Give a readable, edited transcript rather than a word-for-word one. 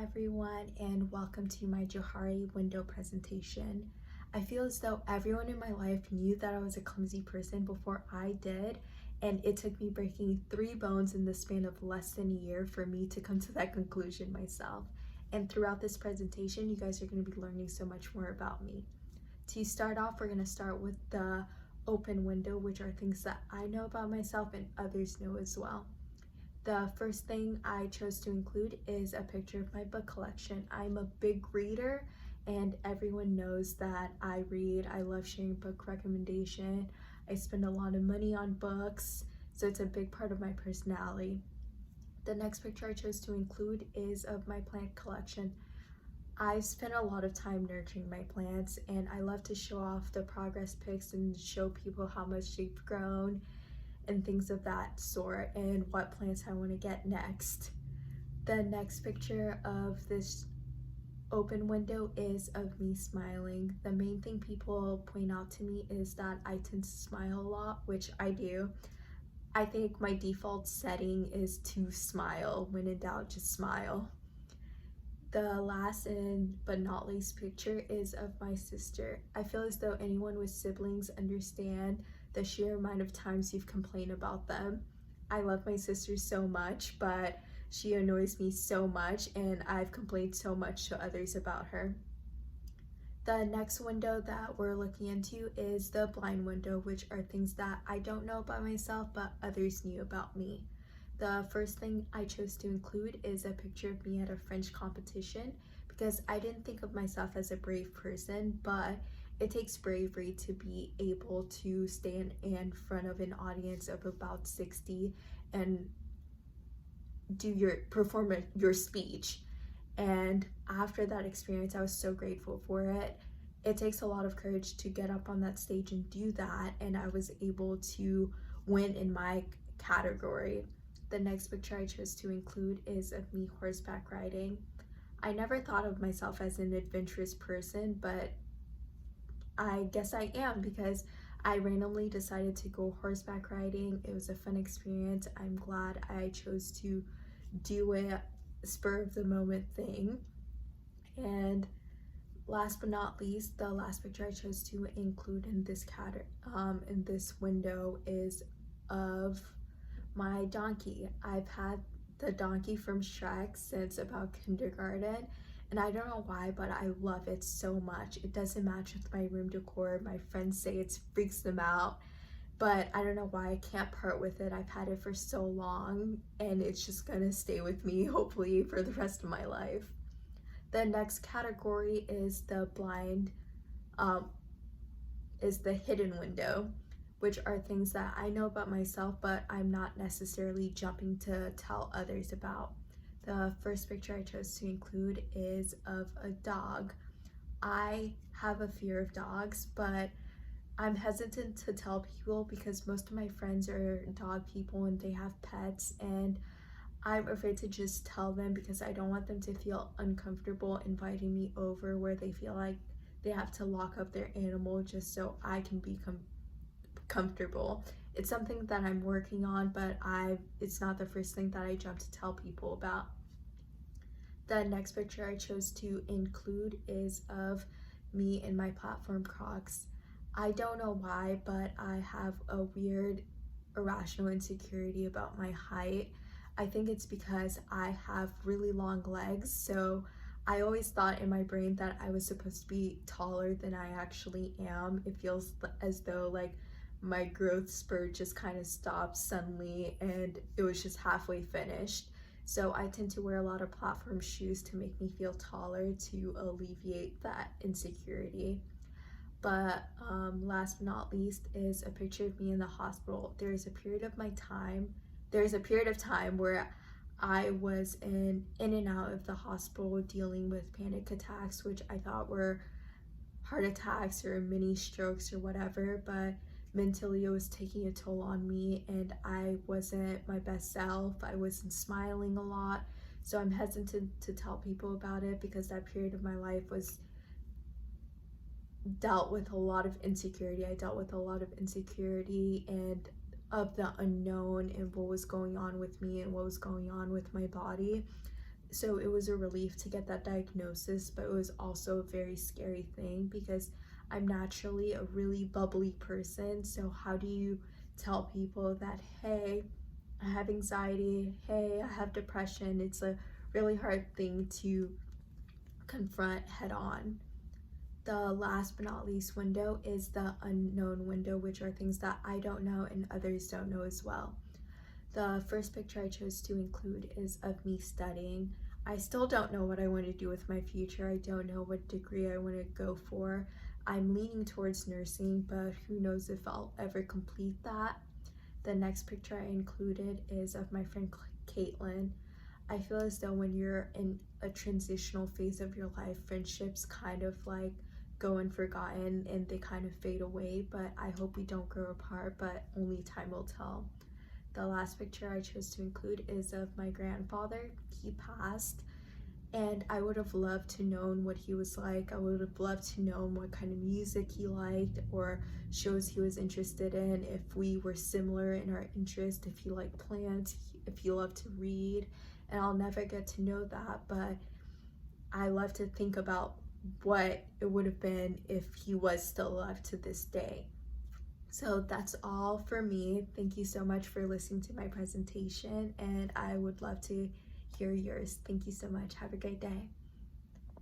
everyone, and welcome to my Johari window presentation. I feel as though everyone in my life knew that I was a clumsy person before I did, and it took me breaking 3 bones in the span of less than a year for me to come to that conclusion myself. And throughout this presentation, you guys are going to be learning so much more about me. To start off, we're going to start with the open window, which are things that I know about myself and others know as well. The first thing I chose to include is a picture of my book collection. I'm a big reader, and everyone knows that I read. I love sharing book recommendation. I spend a lot of money on books, so it's a big part of my personality. The next picture I chose to include is of my plant collection. I spend a lot of time nurturing my plants, and I love to show off the progress pics and show people how much they've grown and things of that sort, and what plants I want to get next. The next picture of this open window is of me smiling. The main thing people point out to me is that I tend to smile a lot, which I do. I think my default setting is to smile. When in doubt, just smile. The last but not least picture is of my sister. I feel as though anyone with siblings understand the sheer amount of times you've complained about them. I love my sister so much, but she annoys me so much, and I've complained so much to others about her. The next window that we're looking into is the blind window, which are things that I don't know about myself, but others knew about me. The first thing I chose to include is a picture of me at a French competition, because I didn't think of myself as a brave person, but it takes bravery to be able to stand in front of an audience of about 60 and perform your speech. And after that experience, I was so grateful for it. It takes a lot of courage to get up on that stage and do that, and I was able to win in my category. The next picture I chose to include is of me horseback riding. I never thought of myself as an adventurous person, but I guess I am, because I randomly decided to go horseback riding. It was a fun experience. I'm glad I chose to do it, spur of the moment thing. And last but not least, the last picture I chose to include in this window is of my donkey. I've had the donkey from Shrek since about kindergarten, and I don't know why, but I love it so much. It doesn't match with my room decor. My friends say it freaks them out, but I don't know why I can't part with it. I've had it for so long, and it's just gonna stay with me, hopefully, for the rest of my life. The next category is the hidden window, which are things that I know about myself, but I'm not necessarily jumping to tell others about. The first picture I chose to include is of a dog. I have a fear of dogs, but I'm hesitant to tell people because most of my friends are dog people and they have pets, and I'm afraid to just tell them because I don't want them to feel uncomfortable inviting me over where they feel like they have to lock up their animal just so I can be comfortable. It's something that I'm working on, but it's not the first thing that I jump to tell people about. The next picture I chose to include is of me in my platform Crocs. I don't know why, but I have a weird irrational insecurity about my height. I think it's because I have really long legs, so I always thought in my brain that I was supposed to be taller than I actually am. It feels as though like my growth spurt just kind of stopped suddenly, and it was just halfway finished. So I tend to wear a lot of platform shoes to make me feel taller, to alleviate that insecurity. But last but not least is a picture of me in the hospital. There's a period of time where I was in and out of the hospital dealing with panic attacks, which I thought were heart attacks or mini strokes or whatever, but mentally it was taking a toll on me, and I wasn't my best self. I wasn't smiling a lot, so I'm hesitant to tell people about it because that period of my life was dealt with a lot of insecurity. I dealt with a lot of insecurity and of the unknown and what was going on with me and what was going on with my body. So it was a relief to get that diagnosis, but it was also a very scary thing because I'm naturally a really bubbly person. So how do you tell people that, hey, I have anxiety, hey, I have depression? It's a really hard thing to confront head on. The last but not least window is the unknown window, which are things that I don't know and others don't know as well. The first picture I chose to include is of me studying. I still don't know what I want to do with my future. I don't know what degree I want to go for. I'm leaning towards nursing, but who knows if I'll ever complete that. The next picture I included is of my friend Caitlin. I feel as though when you're in a transitional phase of your life, friendships kind of like go unforgotten and they kind of fade away, but I hope we don't grow apart, but only time will tell. The last picture I chose to include is of my grandfather. He passed, and I would have loved to known what he was like. I would have loved to know what kind of music he liked or shows he was interested in, if we were similar in our interest, if he liked plants, if he loved to read. And I'll never get to know that, but I love to think about what it would have been if he was still alive to this day. So that's all for me. Thank you so much for listening to my presentation, and I would love to hear yours. Thank you so much. Have a great day.